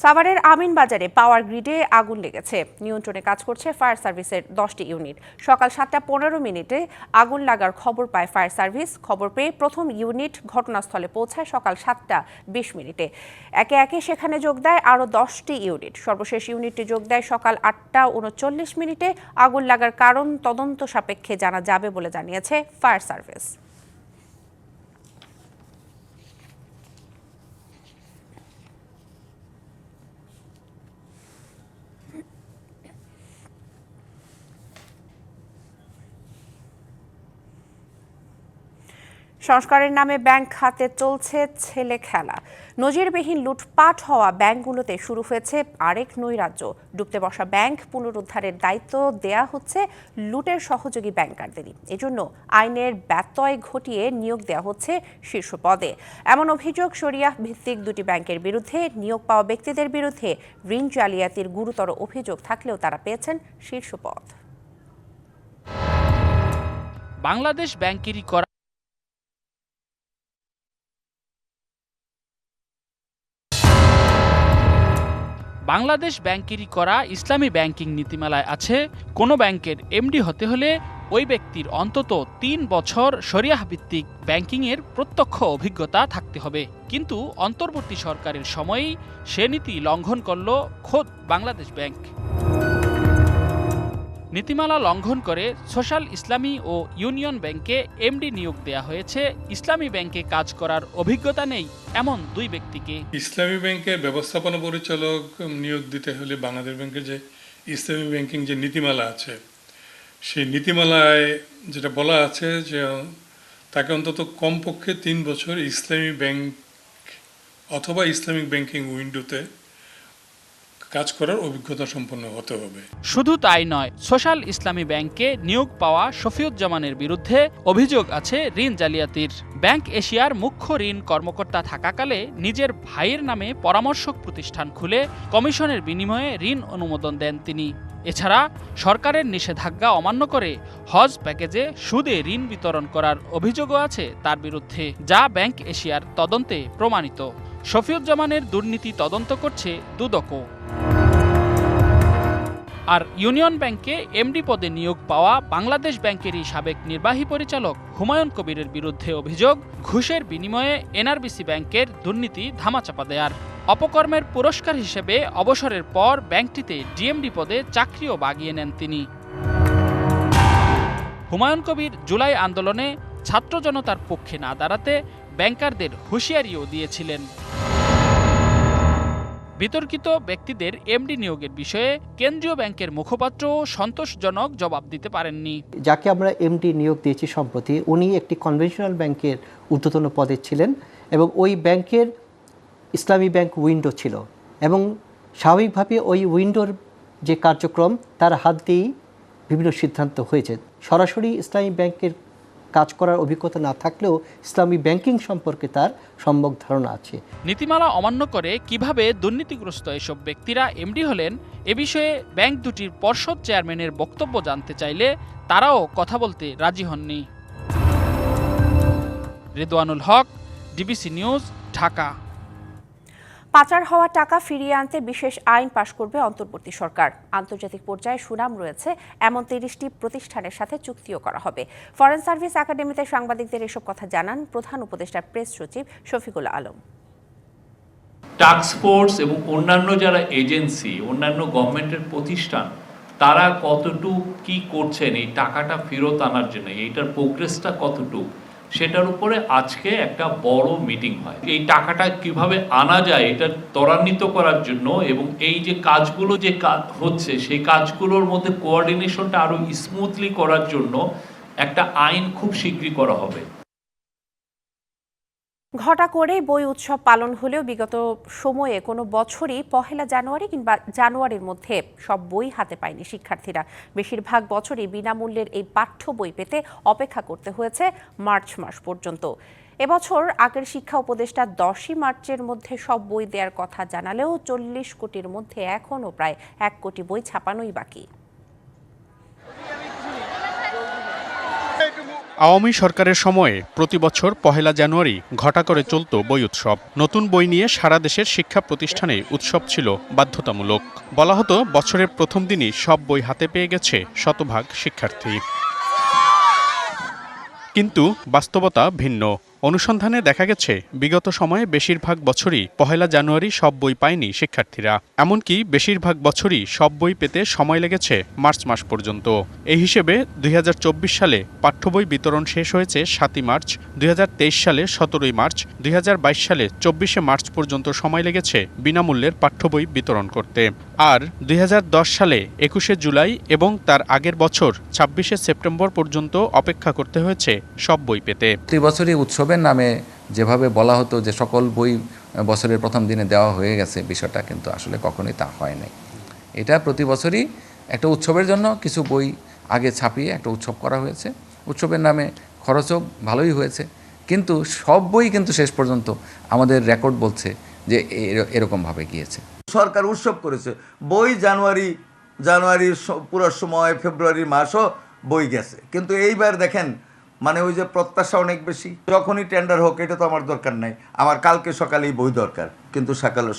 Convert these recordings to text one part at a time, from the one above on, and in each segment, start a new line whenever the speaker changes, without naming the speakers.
সাভারের আমিন বাজারে পাওয়ার গ্রিডে আগুন লেগেছে। নিয়ন্ত্রণে কাজ করছে ফায়ার সার্ভিসের 10টি ইউনিট। সকাল 7:15 আগুন লাগার খবর পায় ফায়ার সার্ভিস। খবর পেয়ে প্রথম ইউনিট ঘটনাস্থলে পৌঁছায় সকাল 7:20 একে একে সেখানে যোগ দেয় আরও 10টি ইউনিট। সর্বশেষ ইউনিটটি যোগ দেয় সকাল 8:39। আগুন লাগার কারণ তদন্ত সাপেক্ষে জানা যাবে বলে জানিয়েছে ফায়ার সার্ভিস। সংস্কারের নামে ব্যাংক খাতে চলছে ছেলে খেলা। নজিরবিহীন লুটপাট হওয়া ব্যাংকগুলোতে শুরু হয়েছে আরেক নৈরাজ্য। ডুবতে বসা ব্যাংক পুনরুদ্ধারের দায়িত্ব দেয়া হচ্ছে লুটের সহযোগী ব্যাংকারদেরই। এজন্য আইনের ব্যত্যয় ঘটিয়ে নিয়োগ দেওয়া হচ্ছে শীর্ষ পদে। এমন অভিযোগ শরিয়াহ ভিত্তিক দুটি ব্যাংকের বিরুদ্ধে। নিয়োগ পাওয়া ব্যক্তিদের বিরুদ্ধে ঋণ জালিয়াতির গুরুতর অভিযোগ থাকলেও তারা পেয়েছেন শীর্ষ পদ।
বাংলাদেশ ব্যাংকেরই করা বাংলাদেশ ব্যাংকেরই করা ইসলামী ব্যাংকিং নীতিমালায় আছে, কোনো ব্যাংকের এমডি হতে হলে ওই ব্যক্তির অন্তত 3 বছর শরিয়াহ ভিত্তিক ব্যাংকিংয়ের প্রত্যক্ষ অভিজ্ঞতা থাকতে হবে। কিন্তু অন্তর্বর্তী সরকারের সময়েই সে নীতি লঙ্ঘন করল খোদ বাংলাদেশ ব্যাংক। নীতিমালা লঙ্ঘন করে সোশ্যাল ইসলামী ও ইউনিয়ন ব্যাংকে এমডি নিয়োগ দেয়া হয়েছে ইসলামী ব্যাংকে কাজ করার অভিজ্ঞতা নেই এমন দুই ব্যক্তিকে।
ইসলামী ব্যাংকের ব্যবস্থাপনা পরিচালক নিয়োগ দিতে হলে বাংলাদেশ ব্যাংকের যে ইসলামী ব্যাংকিং যে নীতিমালা আছে, সেই নীতিমালায় যেটা বলা আছে যে তাকে অন্তত কমপক্ষে 3 বছর ইসলামী ব্যাংক অথবা ইসলামিক ব্যাংকিং উইন্ডোতে কাজ করার অভিজ্ঞতা সম্পন্ন হতে হবে।
শুধু তাই নয়, সোশ্যাল ইসলামী ব্যাংকে নিয়োগ পাওয়া শফিউজ্জামানের বিরুদ্ধে অভিযোগ আছে ঋণ জালিয়াতির। ব্যাংক এশিয়ার মুখ্য ঋণ কর্মকর্তা থাকাকালে নিজের ভাইয়ের নামে পরামর্শক প্রতিষ্ঠান খুলে কমিশনের বিনিময়ে ঋণ অনুমোদন দেন তিনি। এছাড়া সরকারের নিষেধাজ্ঞা অমান্য করে হজ প্যাকেজে সুদে ঋণ বিতরণ করার অভিযোগও আছে তার বিরুদ্ধে, যা ব্যাংক এশিয়ার তদন্তে প্রমাণিত। শফিউজ্জামানের দুর্নীতি তদন্ত করছে দুদক। আর ইউনিয়ন ব্যাংকে এমডি পদে নিয়োগ পাওয়া বাংলাদেশ ব্যাংকেরই সাবেক নির্বাহী পরিচালক হুমায়ুন কবিরের বিরুদ্ধে অভিযোগ ঘুষের বিনিময়ে এনআরবিসি ব্যাংকের দুর্নীতি ধামাচাপা দেয়ার। অপকর্মের পুরস্কার হিসেবে অবসরের পর ব্যাংকটিতে ডিএমডি পদে চাকরিও বাগিয়ে নেন তিনি। হুমায়ুন কবির জুলাই আন্দোলনে ছাত্র জনতার পক্ষে না দাঁড়াতে ব্যাংকারদের হুঁশিয়ারিও দিয়েছিলেন। বিতর্কিত ব্যক্তিদের এমডি নিয়োগের বিষয়ে কেন্দ্রীয় ব্যাংকের মুখপাত্র সন্তোষজনক জবাব দিতে পারেননি।
যাকে আমরা এমডি নিয়োগ দিয়েছি সম্প্রতি, উনি একটি কনভেনশনাল ব্যাংকের ঊর্ধ্বতন পদে ছিলেন এবং ওই ব্যাংকের ইসলামী ব্যাংক উইন্ডো ছিল এবং স্বাভাবিকভাবে ওই উইন্ডোর যে কার্যক্রম তার হাত দিয়েই বিভিন্ন সিদ্ধান্ত হয়েছে। সরাসরি ইসলামী ব্যাংকের কাজ করার অভিজ্ঞতা না থাকলেও ইসলামী ব্যাংকিং সম্পর্কে তার সম্যক ধারণা আছে।
নীতিমালা অমান্য করে কিভাবে দুর্নীতিগ্রস্ত এসব ব্যক্তিরা এমডি হলেন এ বিষয়ে ব্যাংক দুটির পর্ষদ চেয়ারম্যানের বক্তব্য জানতে চাইলে তারাও কথা বলতে রাজি হননি। রেদওয়ানুল হক, ডিবিসি নিউজ, ঢাকা।
পাচার হওয়া টাকা ফিরিয়ে আনতে বিশেষ আইন পাশ করবে অন্তর্বর্তী সরকার। আন্তর্জাতিক পর্যায়ে সুনাম রয়েছে এমন 30টি প্রতিষ্ঠানের সাথে চুক্তিও করা হবে। ফরেন সার্ভিস একাডেমিতে সাংবাদিকদের এসব কথা জানান প্রধান উপদেষ্টার প্রেস সচিব শফিকুল আলম।
টাস্ক ফোর্স এবং অন্যান্য যারা এজেন্সি, অন্যান্য গভর্নমেন্টের প্রতিষ্ঠান, তারা কতটুকু কি করছেন এই টাকাটা ফেরত আনার জন্য, এইটার প্রোগ্রেসটা কতটুকু, সেটার উপরে আজকে একটা বড় মিটিং হয়। এই টাকাটা কিভাবে আনা যায় এটা ত্বরান্বিত করার জন্য এবং এই যে কাজগুলো যে হচ্ছে সেই কাজগুলোর মধ্যে কোঅর্ডিনেশনটা আরো স্মুথলি করার জন্য একটা আইন খুব শীঘ্রই করা হবে।
ঘটা করে বই উৎসব পালন হলেও বিগত সময়ে কোনো বছরই 1 জানুয়ারি কিংবা জানুয়ারির মধ্যে সব বই হাতে পায়নি শিক্ষার্থীরা। বেশিরভাগ বছরই বিনামূল্যের এই পাঠ্য বই পেতে অপেক্ষা করতে হয়েছে মার্চ মাস পর্যন্ত। এবছর আগের শিক্ষা উপদেষ্টা 10ই মার্চের মধ্যে সব বই দেওয়ার কথা জানালেও 40 কোটির মধ্যে এখনও প্রায় 1 কোটি বই ছাপানোই বাকি।
আওয়ামী সরকারের সময়ে প্রতি বছর ১ জানুয়ারি ঘটা করে চলত বই উৎসব। নতুন বই নিয়ে সারা দেশের শিক্ষা প্রতিষ্ঠানে উৎসব ছিল বাধ্যতামূলক। বলা হতো বছরের প্রথম দিনই সব বই হাতে পেয়ে গেছে শতভাগ শিক্ষার্থী। কিন্তু বাস্তবতা ভিন্ন। অনুসন্ধানে দেখা গেছে বিগত সময়ে বেশিরভাগ বছরই ১ জানুয়ারি সব বই পায়নি শিক্ষার্থীরা। এমনকি বেশিরভাগ বছরই সব বই পেতে সময় লেগেছে মার্চ মাস পর্যন্ত। এই হিসেবে ২০২৪ সালে পাঠ্য বই বিতরণ শেষ হয়েছে ৭ই মার্চ, ২০২৩ সালে ১৭ই মার্চ, ২০২২ সালে ২৪শে মার্চ পর্যন্ত সময় লেগেছে বিনামূল্যের পাঠ্য বই বিতরণ করতে। আর ২০১০ সালে ২১শে জুলাই এবং তার আগের বছর ২৬শে সেপ্টেম্বর পর্যন্ত অপেক্ষা করতে হয়েছে সব বই পেতে।
প্রতি বছরই উৎসবের নামে যেভাবে বলা হতো যে সকল বই বছরের প্রথম দিনে দেওয়া হয়ে গেছে, বিষয়টা কিন্তু আসলে কখনোই তা হয় নাই। এটা প্রতি বছরই একটা উৎসবের জন্য কিছু বই আগে ছাপিয়ে একটা উৎসব করা হয়েছে। উৎসবের নামে খরচও ভালোই হয়েছে, কিন্তু সব বই কিন্তু শেষ পর্যন্ত আমাদের রেকর্ড বলছে যে এরকমভাবে গিয়েছে।
সরকার উৎসব করেছে, বই জানুয়ারির পুরো সময়, ফেব্রুয়ারি মাসও বই গেছে, কিন্তু এইবার দেখেন মানে ওই যে প্রত্যাশা অনেক বেশি। যখনই টেন্ডার হোক, এটা তো আমার দরকার নাই, আমার কালকে সকালেই বই দরকার, কিন্তু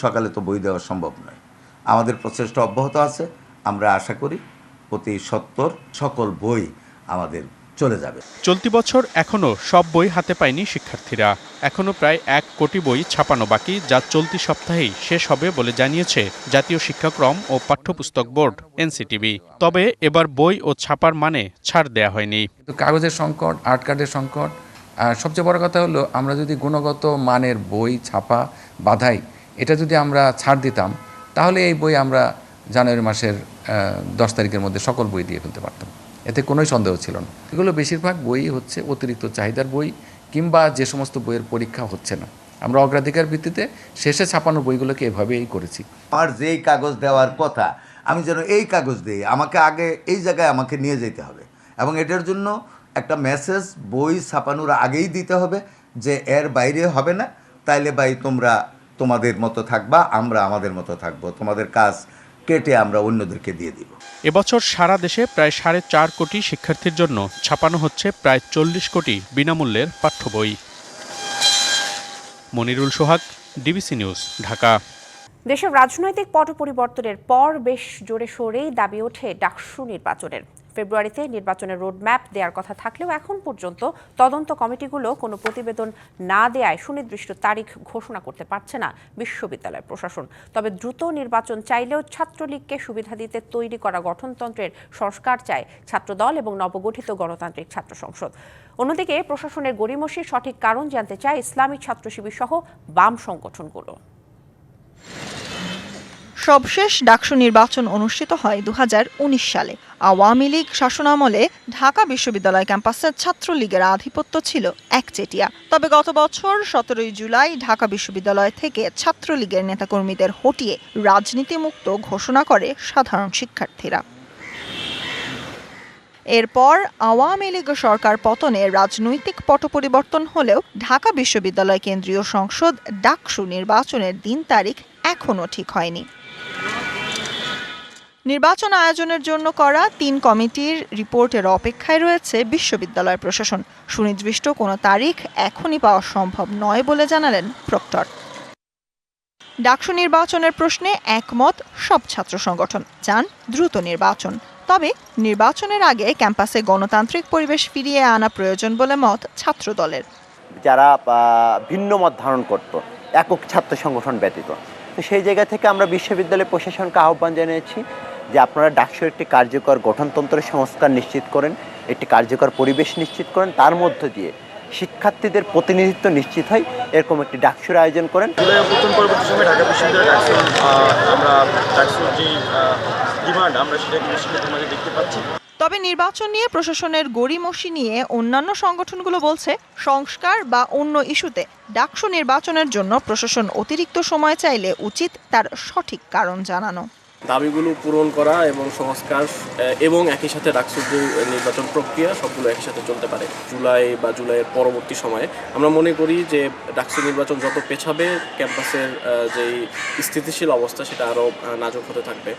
সকালে তো বই দেওয়া সম্ভব নয়। আমাদের প্রচেষ্টা অব্যাহত আছে। আমরা আশা করি প্রতি ৭০ সকল বই আমাদের চলে যাবে।
চলতি বছর এখনও সব বই হাতে পায়নি শিক্ষার্থীরা। এখনও প্রায় ১ কোটি বই ছাপানো বাকি, যা চলতি সপ্তাহেই শেষ হবে বলে জানিয়েছে জাতীয় শিক্ষাক্রম ও পাঠ্যপুস্তক বোর্ড এনসিটিবি। তবে এবার বই ও ছাপার মানে ছাড় দেয়া হয়নি।
কাগজের সংকট, আর্ট কার্ডের সংকট, আর সবচেয়ে বড় কথা হলো আমরা যদি গুণগত মানের বই ছাপা বাধাই, এটা যদি আমরা ছাড় দিতাম, তাহলে এই বই আমরা জানুয়ারি মাসের ১০ তারিখের মধ্যে সকল বই দিয়ে ফেলতে পারতাম। এতে কোনোই সন্দেহ ছিল না। এগুলো বেশিরভাগ বই হচ্ছে অতিরিক্ত চাহিদার বই, কিংবা যে সমস্ত বইয়ের পরীক্ষা হচ্ছে না। আমরা অগ্রাধিকার ভিত্তিতে শেষে ছাপানো বইগুলোকে এভাবেই করেছি।
আমার যেই কাগজ দেওয়ার কথা, আমি যেন এই কাগজ দিই, আমাকে আগে এই জায়গায় আমাকে নিয়ে যেতে হবে, এবং এটার জন্য একটা মেসেজ বই ছাপানোর আগেই দিতে হবে যে এর বাইরে হবে না, তাইলে ভাই তোমরা তোমাদের মতো থাকবা, আমরা আমাদের মতো থাকবো, তোমাদের কাজ কেটে আমরা অন্যদেরকে দিয়ে দিব।
এবছর সারা দেশে প্রায় ৪.৫ কোটি শিক্ষার্থীর জন্য ছাপানো হচ্ছে প্রায় ৪০ কোটি বিনামূল্যের পাঠ্য বই। মনিরুল সোহাগ, ডিবিসি নিউজ, ঢাকা।
দেশের রাজনৈতিক পট পরিবর্তনের পর বেশ জোরে সোরেই দাবি ওঠে ডাকসু নির্বাচনের। ফেব্রুয়ারিতে নির্বাচনের রোডম্যাপ দেওয়ার কথা থাকলেও এখন পর্যন্ত তদন্ত কমিটিগুলো কোনো প্রতিবেদন না দেয়ায় সুনির্দিষ্ট তারিখ ঘোষণা করতে পারছে না বিশ্ববিদ্যালয় প্রশাসন। তবে দ্রুত নির্বাচন চাইলেও ছাত্রলীগকে সুবিধা দিতে তৈরি করা গঠনতন্ত্রের সংস্কার চায় ছাত্রদল এবং নবগঠিত গণতান্ত্রিক ছাত্র সংসদ। অন্যদিকে প্রশাসনের গড়িমসির সঠিক কারণ জানতে চায় ইসলামী ছাত্র শিবির সহ বাম সংগঠনগুলো।
সবশেষ ডাকসু নির্বাচন অনুষ্ঠিত হয় ২০১৯ সালে। আওয়ামী লীগ শাসনামলে ঢাকা বিশ্ববিদ্যালয় ক্যাম্পাসে ছাত্রলীগের আধিপত্য ছিল একচেটিয়া। তবে গত বছর ১৭ই জুলাই ঢাকা বিশ্ববিদ্যালয় থেকে ছাত্রলীগের নেতাকর্মীদের হটিয়ে রাজনীতিমুক্ত ঘোষণা করে সাধারণ শিক্ষার্থীরা। এরপর আওয়ামী লীগ সরকার পতনে রাজনৈতিক পট পরিবর্তন হলেও ঢাকা বিশ্ববিদ্যালয় কেন্দ্রীয় সংসদ ডাকসু নির্বাচনের দিন তারিখ এখনও ঠিক হয়নি। নির্বাচন আয়োজনের জন্য করা ৩ কমিটির রিপোর্টের অপেক্ষায় রয়েছে বিশ্ববিদ্যালয় প্রশাসন। সুনির্দিষ্ট কোনো তারিখ এখনই পাওয়া সম্ভব নয় বলে জানালেন প্রক্টর। ডাকসু নির্বাচনের প্রশ্নে একমত সব ছাত্র সংগঠন, চান দ্রুত নির্বাচন। তবে নির্বাচনের আগে ক্যাম্পাসে গণতান্ত্রিক পরিবেশ ফিরিয়ে আনা প্রয়োজন বলে মত ছাত্র দলের।
যারা ভিন্ন মত ধারণ করত, একক ছাত্র সংগঠন ব্যতীত, তো সেই জায়গা থেকে আমরা বিশ্ববিদ্যালয় প্রশাসনকে আহ্বান জানিয়েছি যে আপনারা ডাকসুর একটি কার্যকর গঠনতন্ত্রের সংস্কার নিশ্চিত করেন, একটি কার্যকর পরিবেশ নিশ্চিত করেন, তার মধ্য দিয়ে শিক্ষার্থীদের প্রতিনিধিত্ব নিশ্চিত হয়, এরকম একটি ডাকসুর আয়োজন করেন।
পরবর্তী সময় ঢাকা বিশ্ববিদ্যালয়ের আমরা ডাকসুর যে ডিমান্ড আমরা সেটাকে বিশ্ববিদ্যালয়ের মাঝে দেখতে পাচ্ছি।
তবে নির্বাচন নিয়ে প্রশাসনের গড়িমসি নিয়ে অন্যান্য সংগঠনগুলো বলছে সংস্কার বা অন্য ইস্যুতে ডাকসু নির্বাচনের জন্য প্রশাসন অতিরিক্ত সময় চাইলে উচিত তার সঠিক কারণ জানানো।
দাবিগুলো পূরণ করা এবং সংস্কার এবং একই সাথে ডাকসুর যে নির্বাচন প্রক্রিয়া সবগুলো একই সাথে চলতে পারে। জুলাই বা জুলাইয়ের পরবর্তী সময়ে আমরা মনে করি যে ডাকসু নির্বাচন যত পেছাবে ক্যাম্পাসের যেই স্থিতিশীল অবস্থা সেটা আরও নাজুক হতে থাকবে,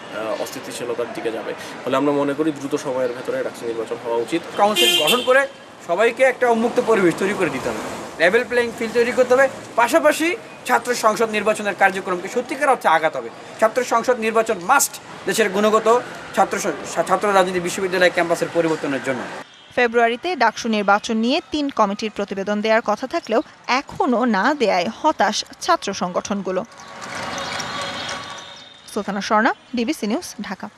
অস্থিতিশীলতার দিকে যাবে। ফলে আমরা মনে করি দ্রুত সময়ের ভেতরে ডাকসু নির্বাচন হওয়া উচিত।
কাউন্সিল গঠন করে সবাইকে একটা উন্মুক্ত পরিবেশ তৈরি করে দিতে হবে, লেভেল প্লেইং ফিল্ড তৈরি করতে হবে। পাশাপাশি ছাত্র সংসদ নির্বাচনের কার্যক্রমকে সত্যিকার অর্থে আগাতে হবে। ছাত্র সংসদ নির্বাচন মাস্ট দেশের গুণগত ছাত্র রাজনীতি বিশ্ববিদ্যালয় ক্যাম্পাসের পরিবর্তনের জন্য।
ফেব্রুয়ারিতে ডাকসু নির্বাচন নিয়ে 3 কমিটির প্রতিবেদন দেওয়ার কথা থাকলেও এখনও না দেয়ায় হতাশ ছাত্র সংগঠনগুলো। Sultana Swarna, DBC news, Dhaka.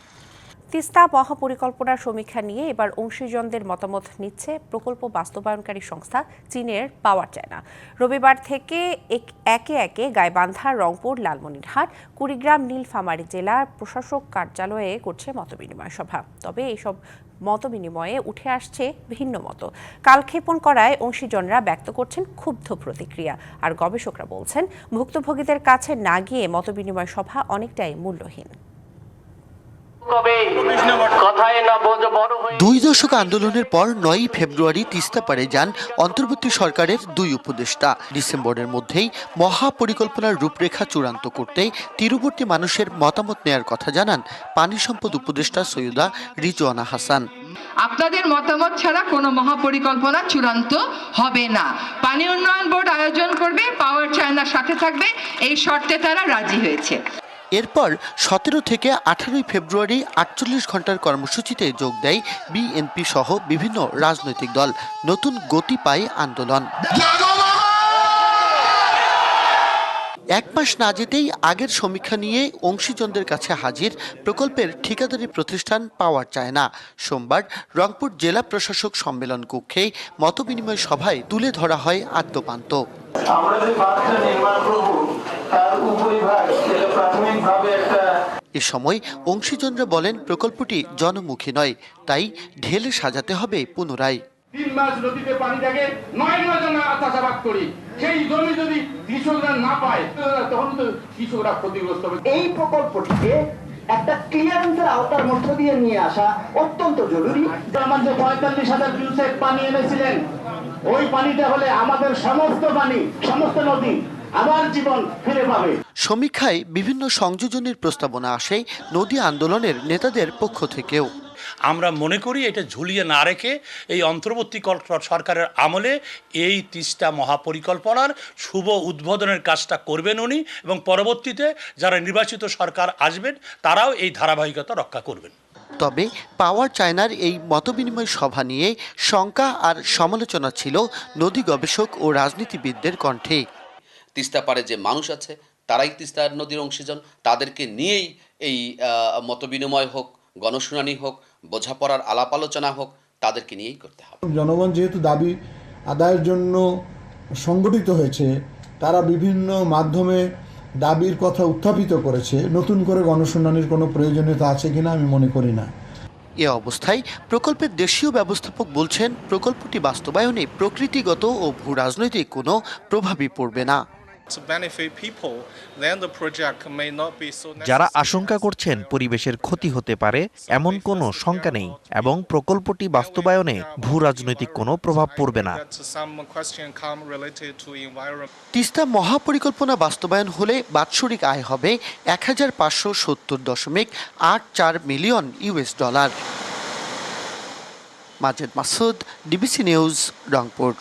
তিস্তা মহাপরিকল্পনার সমীক্ষা নিয়ে এবার অংশীজনদের মতামত নিচ্ছে প্রকল্প বাস্তবায়নকারী সংস্থা চীনের পাওয়ার চায়না। রবিবার থেকে একে একে গাইবান্ধা, রংপুর, লালমনিরহাট, কুড়িগ্রাম, নীলফামারী জেলার প্রশাসক কার্যালয়ে করছে মতবিনিময় সভা। তবে এইসব মতবিনিময়ে উঠে আসছে ভিন্ন মত। কালক্ষেপণ করায় অংশীজনরা ব্যক্ত করছেন ক্ষুব্ধ প্রতিক্রিয়া, আর গবেষকরা বলছেন ভুক্তভোগীদের কাছে না গিয়ে মতবিনিময় সভা অনেকটাই মূল্যহীন।
2 দশক আন্দোলনের পর 9 ফেব্রুয়ারি তিস্তা পারে যান অন্তর্বর্তী সরকারের 2 উপদেষ্টা। ডিসেম্বরের মধ্যেই মহাপরিকল্পনার রূপরেখা চূড়ান্ত করতে তীরবর্তী মানুষের মতামত নেয়ার কথা জানান পানি সম্পদ উপদেষ্টা সৈয়দা রিজওয়ানা হাসান।
আপনাদের মতামত ছাড়া কোনো মহাপরিকল্পনা চূড়ান্ত হবে না। পানি উন্নয়ন বোর্ড আয়োজন করবে, পাওয়ার চায়নার সাথে থাকবে, এই শর্তে তারা রাজি হয়েছে।
এরপর 17 থেকে 18 ফেব্রুয়ারি 48 ঘন্টার কর্মসূচিতে যোগ দেয় বিএনপি সহ বিভিন্ন রাজনৈতিক দল। নতুন গতি পায় আন্দোলন। 1 মাস না যেতেই আগের সমীক্ষা নিয়ে অংশীজনদের কাছে হাজির প্রকল্পের ঠিকাদারি প্রতিষ্ঠান পাওয়ার চায়না। সোমবার রংপুর জেলা প্রশাসক সম্মেলন কক্ষে মতবিনিময় সভায় তুলে ধরা হয় আদ্যোপান্ত। এ সময় অংশীজনরা বলেন প্রকল্পটি জনমুখী নয়, তাই ঢেলে সাজাতে হবে পুনরায়।
3 মাস নদীতে পানি থাকে, 9 মাস আমরা চাষাবাদ করি, সেই জমি যদি কৃষকরা না পায় তখন তো কৃষকরা ক্ষতিগ্রস্ত হবে।
এই প্রকল্পটিকে একটা ক্লিয়ারেন্সের আওতার মধ্য দিয়ে নিয়ে আসা অত্যন্ত জরুরি।
আমার যে 45,000 কিউসেক পানি এনেছিলেন, ওই পানিটা হলে আমাদের সমস্ত পানি, সমস্ত নদী আবার জীবন ফিরে পাবে।
সমীক্ষায় বিভিন্ন সংযোজনের প্রস্তাবনা আসে নদী আন্দোলনের নেতাদের পক্ষ থেকেও।
আমরা মনে করি এটা ঝুলিয়ে না রেখে এই অন্তর্বর্তী সরকারের আমলে এই তিস্তা মহাপরিকল্পনার শুভ উদ্বোধনের কাজটা করবেন উনি, এবং পরবর্তীতে যারা নির্বাচিত সরকার আসবেন তারাও এই ধারাবাহিকতা রক্ষা করবেন।
তবে পাওয়ার চায়নার এই মতবিনিময় সভা নিয়ে শঙ্কা আর সমালোচনা ছিল নদী গবেষক ও রাজনীতিবিদদের কণ্ঠে।
তিস্তা পারে যে মানুষ আছে তারাই তিস্তার নদীর অংশীজন, তাদেরকে নিয়েই এই মতবিনিময় হোক, গণশুনানি হোক, বোঝাপড়ার আলাপ আলোচনা হোক, তাদেরকে নিয়েই করতে হবে।
জনগণ যেহেতু দাবি আদায়ের জন্য সংগঠিত হয়েছে, তারা বিভিন্ন মাধ্যমে দাবির কথা উত্থাপিত করেছে। নতুন করে গণশুনানির কোনো প্রয়োজনীয়তা আছে কিনা আমি মনে করি না।
এ অবস্থায় প্রকল্পের দেশীয় ব্যবস্থাপক বলছেন প্রকল্পটি বাস্তবায়নে প্রকৃতিগত ও ভূ রাজনৈতিক কোনো প্রভাবই পড়বে না।
যারা আশঙ্কা করছেন পরিবেশের ক্ষতি হতে পারে এমন কোনো শঙ্কা নেই, এবং প্রকল্পটি বাস্তবায়নে ভূ রাজনৈতিক কোনো প্রভাব পড়বে না।
তিস্তা মহাপরিকল্পনা বাস্তবায়ন হলে বাৎসরিক আয় হবে $1,570.84 million. Majed Masud, DBC news, Rangpur.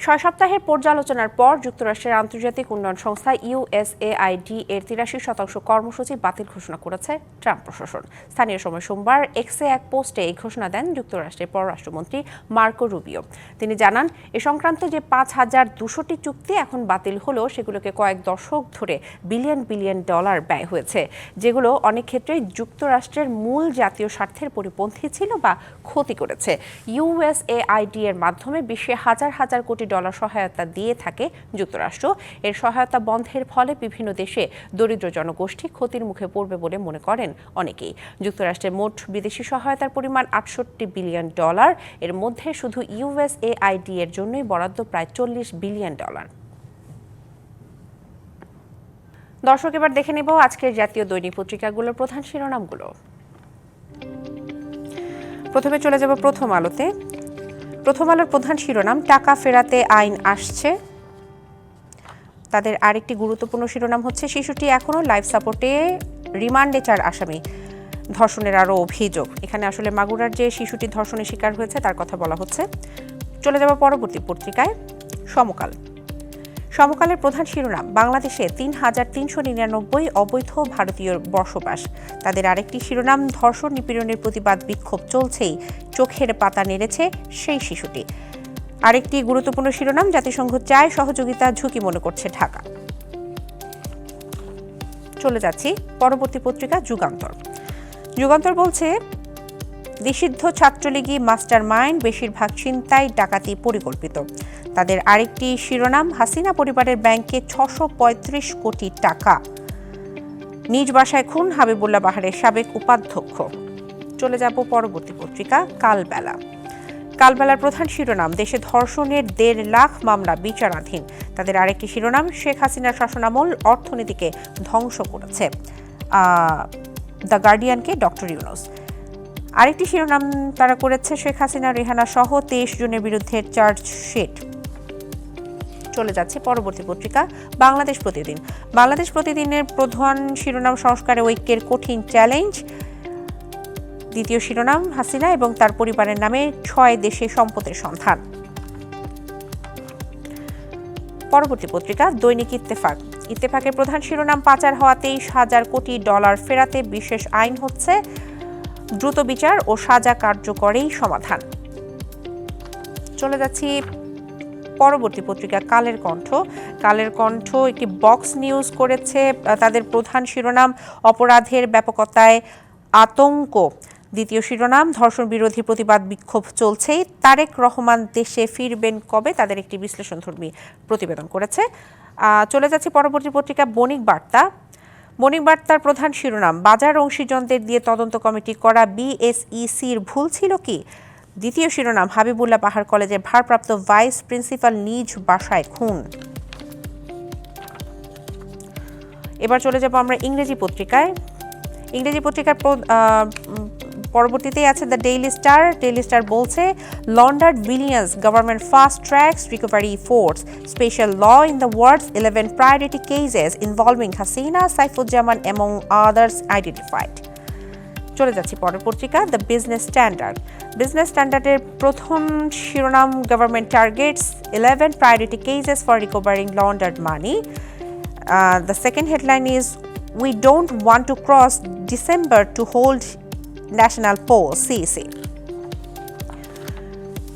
6 সপ্তাহের পর্যালোচনার পর যুক্তরাষ্ট্রের আন্তর্জাতিক উন্নয়ন সংস্থা USAID এর 83% কর্মসূচি বাতিল ঘোষণা করেছে ট্রাম্প প্রশাসন। স্থানীয় সময় সোমবার এক্সে এক পোস্টে এই ঘোষণা দেন যুক্তরাষ্ট্রের পররাষ্ট্রমন্ত্রী মার্কো রুবিও। তিনি জানান, এ সংক্রান্ত যে 5,200টি চুক্তি এখন বাতিল হলো সেগুলোকে কয়েক দশক ধরে বিলিয়ন ডলার ব্যয় হয়েছে, যেগুলো অনেক ক্ষেত্রেই যুক্তরাষ্ট্রের মূল জাতীয় স্বার্থের পরিপন্থী ছিল বা ক্ষতি করেছে। USAID এর মাধ্যমে বিশ্বে হাজার কোটি ডলার সহায়তা দিয়ে থাকে যুক্তরাষ্ট্র। এর সহায়তা বন্ধের ফলে বিভিন্ন দেশে দরিদ্র জনগোষ্ঠী ক্ষতির মুখে পড়বে বলে মনে করেন অনেকেই। যুক্তরাষ্ট্রের মোট বিদেশি সহায়তার পরিমাণ $68 বিলিয়ন। এর মধ্যে শুধু USAID এর জন্যই বরাদ্দ প্রায় $40 বিলিয়ন। দর্শক, এবার দেখে নেব আজকের জাতীয় দৈনিক পত্রিকাগুলোর প্রধান শিরোনামগুলো। প্রথমে চলে যাব প্রথম আলোতে। প্রথম আলোর প্রধান শিরোনাম, টাকা ফেরাতে আইন আসছে। তাদের আরেকটি গুরুত্বপূর্ণ শিরোনাম হচ্ছে, শিশুটি এখনও লাইফ সাপোর্টে, রিমান্ডে 4 আসামি। ধর্ষণের আরও অভিযোগ। এখানে আসলে মাগুরার যে শিশুটি ধর্ষণের শিকার হয়েছে তার কথা বলা হচ্ছে। চলে যাব পরবর্তী পত্রিকায়, সমকাল। সমকালের প্রধান শিরোনাম, বাংলাদেশে ৩,৩৯৯ অবৈধ ভারতীয় বসবাস। তাদের আরেকটি শিরোনাম, ধর্ষণ নিপীড়নের প্রতিবাদ বিক্ষোভ চলছেই, চোখের পাতা নেড়েছে সেই শিশুটি। আরেকটি গুরুত্বপূর্ণ শিরোনাম, জাতিসংঘ চায় সহযোগিতা, ঝুঁকি মনে করছে ঢাকা। চলে যাচ্ছি পরবর্তী পত্রিকা, যুগান্তর। যুগান্তর বলছে, নিষিদ্ধ ছাত্রলীগী মাস্টার মাইন্ড, বেশিরভাগ ছিনতাই ডাকাতি পরিকল্পিত। তাদের আরেকটি শিরোনাম, হাসিনা পরিবারের ব্যাংকে 635 কোটি টাকা, নিজ বাসায় খুন হাবিবুল্লাহ বাহারের সাবেক উপাধ্যক্ষ। চলে যাব পরবর্তী পত্রিকা, কালবেলা। কালবেলার প্রধান শিরোনাম, দেশে ধর্ষণের 1.5 লাখ মামলা বিচারাধীন। তাদের আরেকটি শিরোনাম, শেখ হাসিনার শাসনামল অর্থনীতিকে ধ্বংস করেছে। দ্য গার্ডিয়ানকে ডক্টর ইউনুস। আরেকটি শিরোনাম তারা করেছে, শেখ হাসিনা, রেহানা সহ 23 জনের বিরুদ্ধে চার্জশিট। চলে যাচ্ছে পরবর্তী পত্রিকা, বাংলাদেশ প্রতিদিন। বাংলাদেশ প্রতিদিনের প্রধান শিরোনাম, সংস্কারে ঐক্যের কঠিন চ্যালেঞ্জ। দ্বিতীয় শিরোনাম, হাসিনা এবং তার পরিবারের নামে 6 দেশে সম্পদের সন্ধান। পরবর্তী পত্রিকা, দৈনিক ইত্তেফাক। ইত্তেফাকের প্রধান শিরোনাম, পাচার হওয়া 23,000 কোটি ডলার ফেরাতে বিশেষ আইন হচ্ছে, দ্রুত বিচার ও সাজা কার্যকরেই সমাধান। চলে যাচ্ছি পরবর্তী পত্রিকা, কালের কণ্ঠ। কালের কণ্ঠ একটি বক্স নিউজ করেছে। তাদের প্রধান শিরোনাম, অপরাধের ব্যাপকতায় আতঙ্ক। দ্বিতীয় শিরোনাম, ধর্ষণ বিরোধী প্রতিবাদ বিক্ষোভ চলছেই, তারেক রহমান দেশে ফিরবেন কবে, তাদের একটি বিশ্লেষণধর্মী প্রতিবেদন করেছে। চলে যাচ্ছি পরবর্তী পত্রিকা, বণিক বার্তা। বণিক বার্তার প্রধান শিরোনাম, বাজার অংশীজনদের দিয়ে তদন্ত কমিটি করা বিএসইসির ভুল ছিল কি। দ্বিতীয় শিরোনাম, হাবিবুল্লাহ বাহার কলেজের ভারপ্রাপ্ত ভাইস প্রিন্সিপাল নিজ বাসায় খুন। এবার চলে যাব আমরা ইংরেজি পত্রিকায়। ইংরেজি পত্রিকার পরবর্তীতেই আছে the Daily Star. Daily Star বলছে, laundered billions, government fast tracks recovery force, special law in the world's 11 priority cases involving Hasina, Saifuzzaman among others identified. চলে যাচ্ছি পরের পত্রিকা, দ্য বিজনেস স্ট্যান্ডার্ড। বিজনেস স্ট্যান্ডার্ডের প্রথম শিরোনাম, government targets 11 priority cases for recovering laundered money. The second headline is, we don't want to cross December to hold national poll, CEC.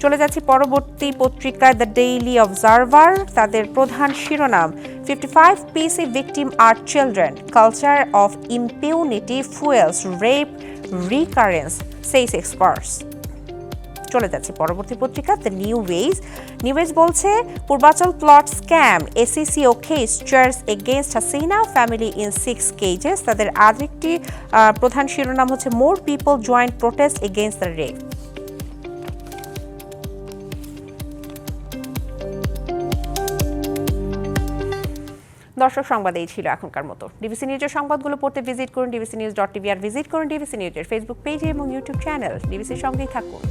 চলে যাচ্ছি পরবর্তী পত্রিকা, দ্য ডেইলি অবজারভার। তাদের প্রধান শিরোনাম, 55 PC victim are children, culture of impunity fuels rape recurrence, says experts. চলে যাচ্ছে পরবর্তী পত্রিকা, the New Age. New Age বলছে, Purbachal plot scam, ACCO case charged against Hasina family in 6 cases. তাদের আরেকটি প্রধান শিরোনাম হচ্ছে, more people joined protest against the rape. দর্শক, সংবাদ এই ছিল এখনকার মতো। ডিবিসি নিউজের সংবাদগুলো পড়তে ভিজিট করুন dbcnews.tv আর ভিজিট করুন ডিবিসি নিউজের ফেসবুক পেজে এবং ইউটিউব চ্যানেল। ডিবিসির সঙ্গেই থাকুন।